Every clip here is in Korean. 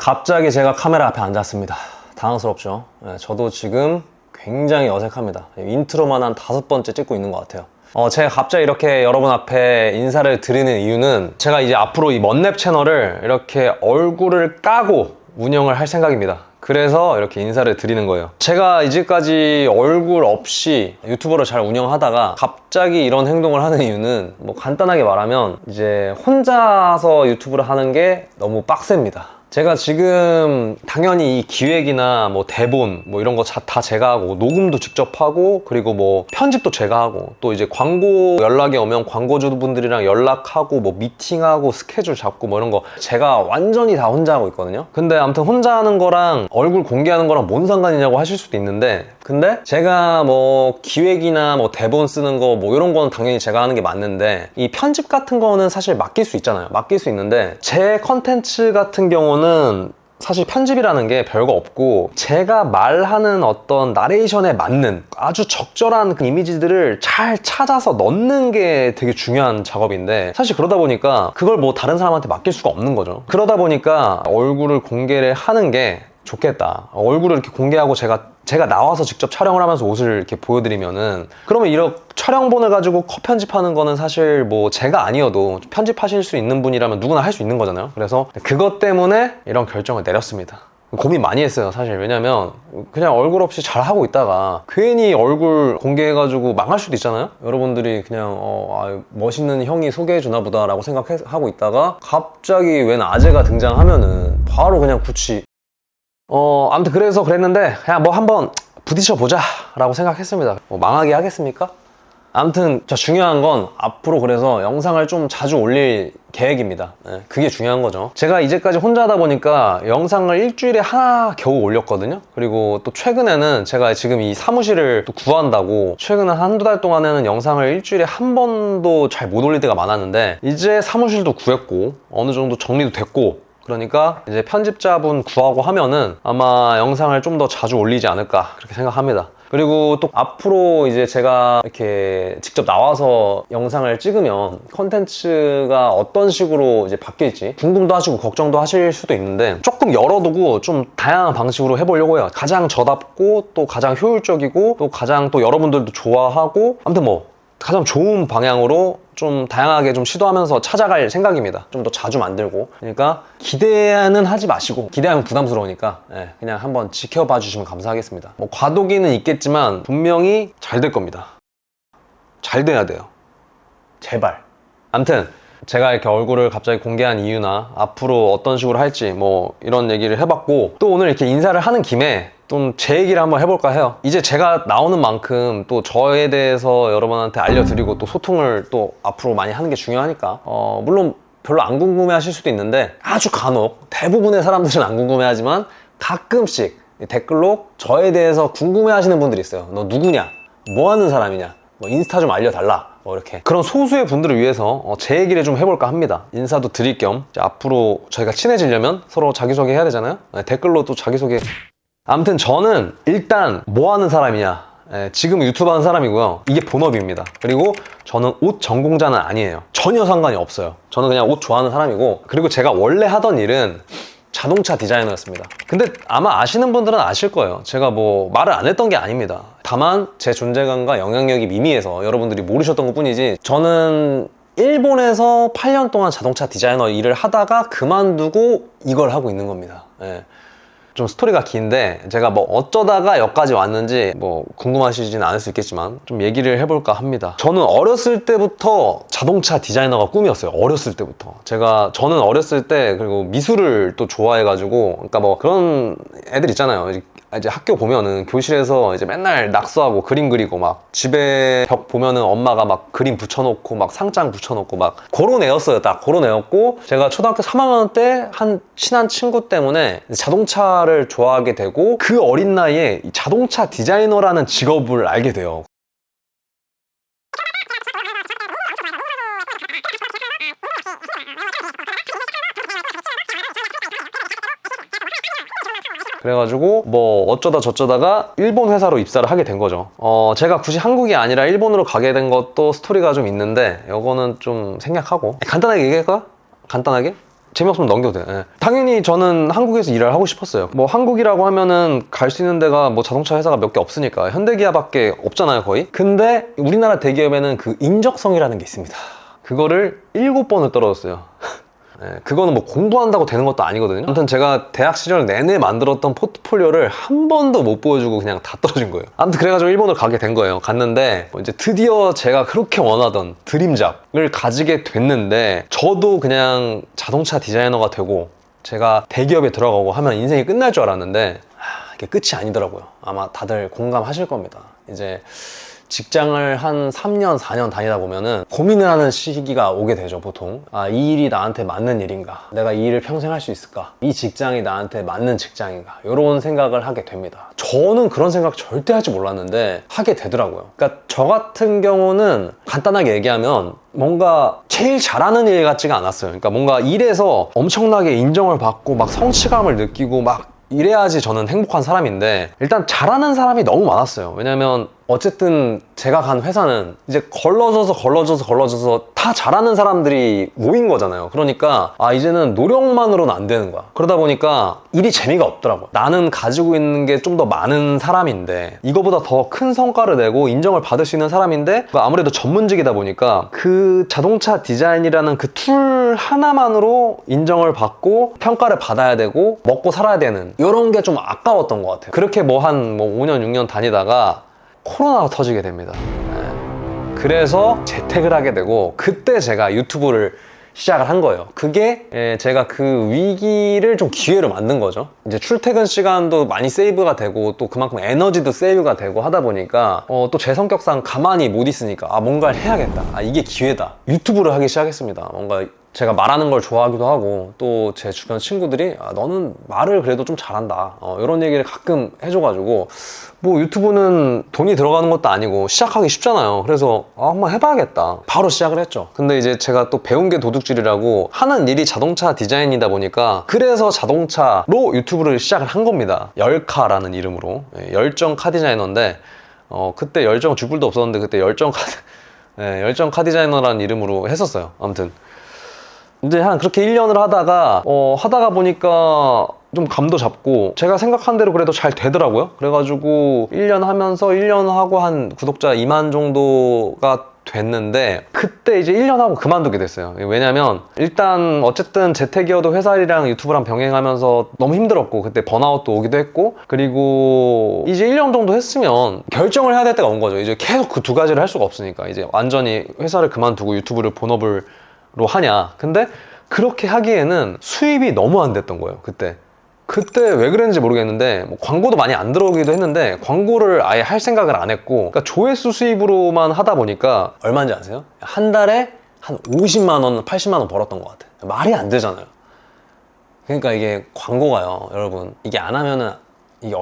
갑자기 제가 카메라 앞에 앉았습니다. 당황스럽죠? 네, 저도 지금 굉장히 어색합니다. 인트로만 한 5번째 찍고 있는 것 같아요. 제가 갑자기 이렇게 여러분 앞에 인사를 드리는 이유는 제가 이제 앞으로 이 먼랩 채널을 이렇게 얼굴을 까고 운영을 할 생각입니다. 그래서 이렇게 인사를 드리는 거예요. 제가 이제까지 얼굴 없이 유튜버를 잘 운영하다가 갑자기 이런 행동을 하는 이유는 뭐 간단하게 말하면 이제 혼자서 유튜브를 하는 게 너무 빡셉니다. 제가 지금 당연히 이 기획이나 뭐 대본 뭐 이런 거 다 제가 하고 녹음도 직접 하고 그리고 뭐 편집도 제가 하고 또 이제 광고 연락이 오면 광고주분들이랑 연락하고 뭐 미팅하고 스케줄 잡고 뭐 이런 거 제가 완전히 다 혼자 하고 있거든요. 근데 아무튼 혼자 하는 거랑 얼굴 공개하는 거랑 뭔 상관이냐고 하실 수도 있는데 근데 제가 뭐 기획이나 뭐 대본 쓰는 거 뭐 이런 거는 당연히 제가 하는 게 맞는데 이 편집 같은 거는 사실 맡길 수 있잖아요. 맡길 수 있는데 제 컨텐츠 같은 경우는 사실 편집이라는 게 별거 없고 제가 말하는 어떤 나레이션에 맞는 아주 적절한 그 이미지들을 잘 찾아서 넣는 게 되게 중요한 작업인데 사실 그러다 보니까 그걸 뭐 다른 사람한테 맡길 수가 없는 거죠. 그러다 보니까 얼굴을 공개를 하는 게 좋겠다. 얼굴을 이렇게 공개하고 제가 나와서 직접 촬영을 하면서 옷을 이렇게 보여드리면은 그러면 이런 촬영본을 가지고 컷 편집하는 거는 사실 뭐 제가 아니어도 편집하실 수 있는 분이라면 누구나 할 수 있는 거잖아요. 그래서 그것 때문에 이런 결정을 내렸습니다. 고민 많이 했어요 사실. 왜냐면 그냥 얼굴 없이 잘 하고 있다가 괜히 얼굴 공개해가지고 망할 수도 있잖아요. 여러분들이 그냥 멋있는 형이 소개해주나 보다 라고 생각하고 있다가 갑자기 웬 아재가 등장하면은 바로 그냥 굳이 아무튼 그래서 그랬는데 그냥 뭐 한번 부딪혀 보자 라고 생각했습니다. 뭐 망하게 하겠습니까? 아무튼 중요한 건 앞으로 그래서 영상을 좀 자주 올릴 계획입니다. 네, 그게 중요한 거죠. 제가 이제까지 혼자 하다 보니까 영상을 일주일에 하나 겨우 올렸거든요. 그리고 또 최근에는 제가 지금 이 사무실을 또 구한다고 최근에 한두 달 동안에는 영상을 일주일에 한 번도 잘 못 올릴 때가 많았는데 이제 사무실도 구했고 어느 정도 정리도 됐고 그러니까 이제 편집자분 구하고 하면은 아마 영상을 좀 더 자주 올리지 않을까 그렇게 생각합니다. 그리고 또 앞으로 이제 제가 이렇게 직접 나와서 영상을 찍으면 컨텐츠가 어떤 식으로 이제 바뀔지 궁금도 하시고 걱정도 하실 수도 있는데 조금 열어두고 좀 다양한 방식으로 해보려고 해요. 가장 저답고 또 가장 효율적이고 또 가장 또 여러분들도 좋아하고 아무튼 뭐 가장 좋은 방향으로 좀 다양하게 좀 시도하면서 찾아갈 생각입니다. 좀 더 자주 만들고. 그러니까 기대는 하지 마시고 기대하면 부담스러우니까 그냥 한번 지켜봐 주시면 감사하겠습니다. 뭐 과도기는 있겠지만 분명히 잘 될 겁니다. 잘 돼야 돼요. 제발. 아무튼 제가 이렇게 얼굴을 갑자기 공개한 이유나 앞으로 어떤 식으로 할지 뭐 이런 얘기를 해봤고 또 오늘 이렇게 인사를 하는 김에 좀 제 얘기를 한번 해볼까 해요. 이제 제가 나오는 만큼 또 저에 대해서 여러분한테 알려드리고 또 소통을 또 앞으로 많이 하는 게 중요하니까 물론 별로 안 궁금해 하실 수도 있는데 아주 간혹 대부분의 사람들은 안 궁금해 하지만 가끔씩 댓글로 저에 대해서 궁금해 하시는 분들이 있어요. 너 누구냐? 뭐 하는 사람이냐? 뭐 인스타 좀 알려달라 뭐 이렇게 그런 소수의 분들을 위해서 제 얘기를 좀 해볼까 합니다. 인사도 드릴 겸 앞으로 저희가 친해지려면 서로 자기소개 해야 되잖아요. 댓글로 또 자기소개. 아무튼 저는 일단 뭐 하는 사람이냐, 지금 유튜브 하는 사람이고요. 이게 본업입니다. 그리고 저는 옷 전공자는 아니에요. 전혀 상관이 없어요. 저는 그냥 옷 좋아하는 사람이고 그리고 제가 원래 하던 일은 자동차 디자이너였습니다. 근데 아마 아시는 분들은 아실 거예요. 제가 뭐 말을 안 했던 게 아닙니다. 다만 제 존재감과 영향력이 미미해서 여러분들이 모르셨던 것 뿐이지 저는 일본에서 8년 동안 자동차 디자이너 일을 하다가 그만두고 이걸 하고 있는 겁니다. 좀 스토리가 긴데 제가 뭐 어쩌다가 여기까지 왔는지 뭐 궁금하시지는 않을 수 있겠지만 좀 얘기를 해볼까 합니다. 저는 어렸을 때부터 자동차 디자이너가 꿈이었어요. 어렸을 때부터. 저는 어렸을 때 그리고 미술을 또 좋아해가지고 그러니까 뭐 그런 애들 있잖아요. 이제 학교 보면은 교실에서 이제 맨날 낙서하고 그림 그리고 막 집에 벽 보면은 엄마가 막 그림 붙여놓고 막 상장 붙여놓고 막 그런 애였어요. 딱 그런 애였고 제가 초등학교 3학년 때 한 친한 친구 때문에 자동차를 좋아하게 되고 그 어린 나이에 자동차 디자이너라는 직업을 알게 돼요. 그래가지고 뭐 어쩌다 저쩌다가 일본 회사로 입사를 하게 된 거죠. 제가 굳이 한국이 아니라 일본으로 가게 된 것도 스토리가 좀 있는데 이거는 좀 생략하고 간단하게 얘기할까? 간단하게? 재미없으면 넘겨도 돼. 예. 당연히 저는 한국에서 일을 하고 싶었어요. 뭐 한국이라고 하면은 갈 수 있는 데가 뭐 자동차 회사가 몇 개 없으니까 현대기아밖에 없잖아요, 거의. 근데 우리나라 대기업에는 그 인적성이라는 게 있습니다. 그거를 7번을 떨어졌어요. 네, 그거는 뭐 공부한다고 되는 것도 아니거든요. 아무튼 제가 대학 시절 내내 만들었던 포트폴리오를 한 번도 못 보여주고 그냥 다 떨어진 거예요. 아무튼 그래가지고 일본을 가게 된 거예요. 갔는데 이제 드디어 제가 그렇게 원하던 드림잡을 가지게 됐는데, 저도 그냥 자동차 디자이너가 되고 제가 대기업에 들어가고 하면 인생이 끝날 줄 알았는데 이게 끝이 아니더라고요. 아마 다들 공감하실 겁니다. 이제 직장을 한 3년, 4년 다니다 보면은 고민을 하는 시기가 오게 되죠, 보통. 아, 이 일이 나한테 맞는 일인가? 내가 이 일을 평생 할 수 있을까? 이 직장이 나한테 맞는 직장인가? 이런 생각을 하게 됩니다. 저는 그런 생각 절대 할 줄 몰랐는데 하게 되더라고요. 그러니까 저 같은 경우는 간단하게 얘기하면 뭔가 제일 잘하는 일 같지가 않았어요. 그러니까 뭔가 일에서 엄청나게 인정을 받고 막 성취감을 느끼고 막 이래야지 저는 행복한 사람인데, 일단 잘하는 사람이 너무 많았어요. 왜냐면 어쨌든 제가 간 회사는 이제 걸러져서 다 잘하는 사람들이 모인 거잖아요. 그러니까 아, 이제는 노력만으로는 안 되는 거야. 그러다 보니까 일이 재미가 없더라고요. 나는 가지고 있는 게 좀 더 많은 사람인데, 이거보다 더 큰 성과를 내고 인정을 받을 수 있는 사람인데, 아무래도 전문직이다 보니까 그 자동차 디자인이라는 그 툴 하나만으로 인정을 받고 평가를 받아야 되고 먹고 살아야 되는, 이런 게 좀 아까웠던 것 같아요. 그렇게 뭐 한 5년 6년 다니다가 코로나가 터지게 됩니다. 그래서 재택을 하게 되고, 그때 제가 유튜브를 시작을 한 거예요. 그게 제가 그 위기를 좀 기회로 만든 거죠. 이제 출퇴근 시간도 많이 세이브가 되고 또 그만큼 에너지도 세이브가 되고 하다 보니까 또 제 성격상 가만히 못 있으니까 아, 뭔가를 해야겠다. 아, 이게 기회다. 유튜브를 하기 시작했습니다. 뭔가 제가 말하는 걸 좋아하기도 하고, 또 제 주변 친구들이 아, 너는 말을 그래도 좀 잘한다, 이런 얘기를 가끔 해줘가지고, 뭐 유튜브는 돈이 들어가는 것도 아니고 시작하기 쉽잖아요. 그래서 아, 한번 해봐야겠다. 바로 시작을 했죠. 근데 이제 제가 또 배운 게 도둑질이라고, 하는 일이 자동차 디자인이다 보니까 그래서 자동차로 유튜브를 시작을 한 겁니다. 열카라는 이름으로. 열정 카 디자이너인데 그때 열정 쥐뿔도 없었는데 그때 열정 카 디자이너라는 이름으로 했었어요. 아무튼 이제 한 그렇게 1년을 하다가 보니까 좀 감도 잡고 제가 생각한 대로 그래도 잘 되더라고요. 그래가지고 1년 하면서 1년 하고 한 구독자 2만 정도가 됐는데, 그때 이제 1년 하고 그만두게 됐어요. 왜냐면 일단 어쨌든 재택이어도 회사 일이랑 유튜브랑 병행하면서 너무 힘들었고, 그때 번아웃도 오기도 했고, 그리고 이제 1년 정도 했으면 결정을 해야 될 때가 온 거죠. 이제 계속 그 두 가지를 할 수가 없으니까 이제 완전히 회사를 그만두고 유튜브를 본업으로 하냐. 근데 그렇게 하기에는 수입이 너무 안 됐던 거예요. 그때 왜 그랬는지 모르겠는데, 뭐 광고도 많이 안 들어오기도 했는데 광고를 아예 할 생각을 안 했고, 그러니까 조회수 수입으로만 하다 보니까 얼마인지 아세요? 한 달에 한 50만 원, 80만 원 벌었던 것 같아요. 말이 안 되잖아요. 그러니까 이게 광고가요, 여러분, 이게 안 하면은 이게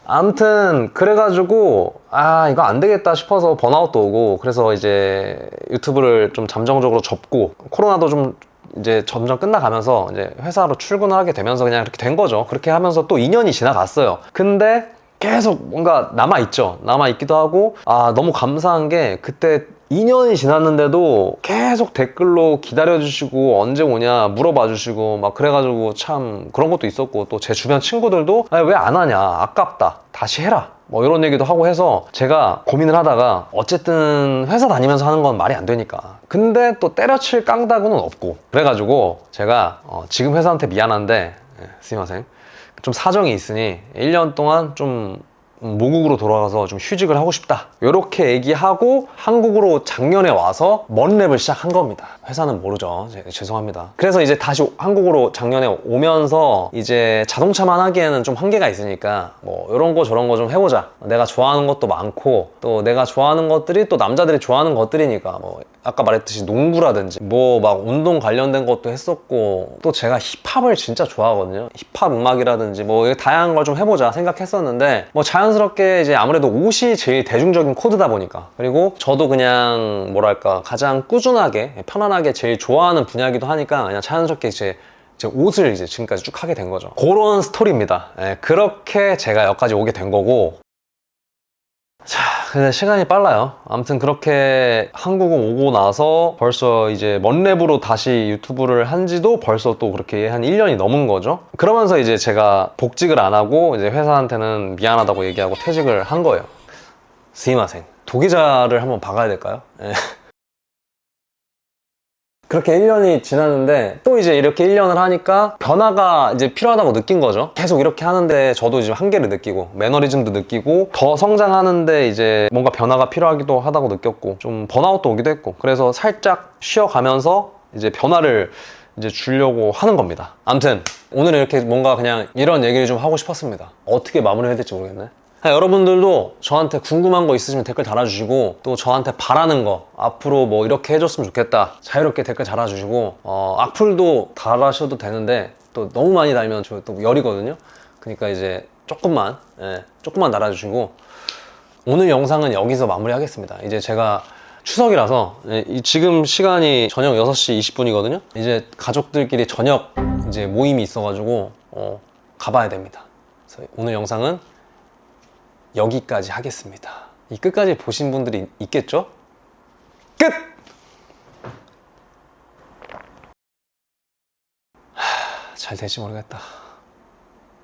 아무튼 그래가지고 아, 이거 안 되겠다 싶어서 번아웃도 오고, 그래서 이제 유튜브를 좀 잠정적으로 접고, 코로나도 좀 이제 점점 끝나가면서 이제 회사로 출근을 하게 되면서 그냥 이렇게 된 거죠. 그렇게 하면서 또 2년이 지나갔어요. 근데 계속 뭔가 남아있기도 하고, 아, 너무 감사한 게 그때 2년이 지났는데도 계속 댓글로 기다려주시고 언제 오냐 물어봐 주시고 막 그래가지고 참 그런 것도 있었고, 또 제 주변 친구들도 왜 안 하냐, 아깝다, 다시 해라, 뭐 이런 얘기도 하고 해서 제가 고민을 하다가, 어쨌든 회사 다니면서 하는 건 말이 안 되니까, 근데 또 때려칠 깡다구는 없고, 그래가지고 제가 지금 회사한테 미안한데 스미마셍, 좀 사정이 있으니 1년 동안 좀 모국으로 돌아가서 좀 휴직을 하고 싶다, 이렇게 얘기하고 한국으로 작년에 와서 먼랩을 시작한 겁니다. 회사는 모르죠. 죄송합니다. 그래서 이제 다시 한국으로 작년에 오면서 이제 자동차만 하기에는 좀 한계가 있으니까 뭐 이런 거 저런 거 좀 해보자. 내가 좋아하는 것도 많고, 또 내가 좋아하는 것들이 또 남자들이 좋아하는 것들이니까, 뭐 아까 말했듯이 농구라든지 뭐 막 운동 관련된 것도 했었고, 또 제가 힙합을 진짜 좋아하거든요. 힙합 음악이라든지 뭐 다양한 걸 좀 해보자 생각했었는데, 뭐 자연스럽게 이제 아무래도 옷이 제일 대중적인 코드다 보니까, 그리고 저도 그냥 뭐랄까 가장 꾸준하게 편안하게 제일 좋아하는 분야이기도 하니까 그냥 자연스럽게 이제 옷을 이제 지금까지 쭉 하게 된 거죠. 그런 스토리입니다. 그렇게 제가 여기까지 오게 된 거고, 자, 근데 시간이 빨라요. 아무튼 그렇게 한국은 오고 나서 벌써 이제 먼랩으로 다시 유튜브를 한 지도 벌써 또 그렇게 한 1년이 넘은 거죠. 그러면서 이제 제가 복직을 안 하고 이제 회사한테는 미안하다고 얘기하고 퇴직을 한 거예요. 스미마셍. 도기자를 한번 박아야 될까요? 예. 그렇게 1년이 지났는데 또 이제 이렇게 1년을 하니까 변화가 이제 필요하다고 느낀 거죠. 계속 이렇게 하는데 저도 이제 한계를 느끼고 매너리즘도 느끼고 더 성장하는데 이제 뭔가 변화가 필요하기도 하다고 느꼈고 좀 번아웃도 오기도 했고 그래서 살짝 쉬어가면서 이제 변화를 이제 주려고 하는 겁니다. 아무튼 오늘은 이렇게 뭔가 그냥 이런 얘기를 좀 하고 싶었습니다. 어떻게 마무리해야 될지 모르겠네. 여러분들도 저한테 궁금한 거 있으시면 댓글 달아주시고 또 저한테 바라는 거 앞으로 뭐 이렇게 해줬으면 좋겠다 자유롭게 댓글 달아주시고 악플도 달아셔도 되는데 또 너무 많이 달면 저 또 열이거든요. 그러니까 이제 조금만 조금만 달아주시고 오늘 영상은 여기서 마무리하겠습니다. 이제 제가 추석이라서 지금 시간이 저녁 6시 20분이거든요 이제 가족들끼리 저녁 이제 모임이 있어가지고 가봐야 됩니다. 그래서 오늘 영상은 여기까지 하겠습니다. 이 끝까지 보신 분들이 있겠죠? 끝! 잘 될지 모르겠다.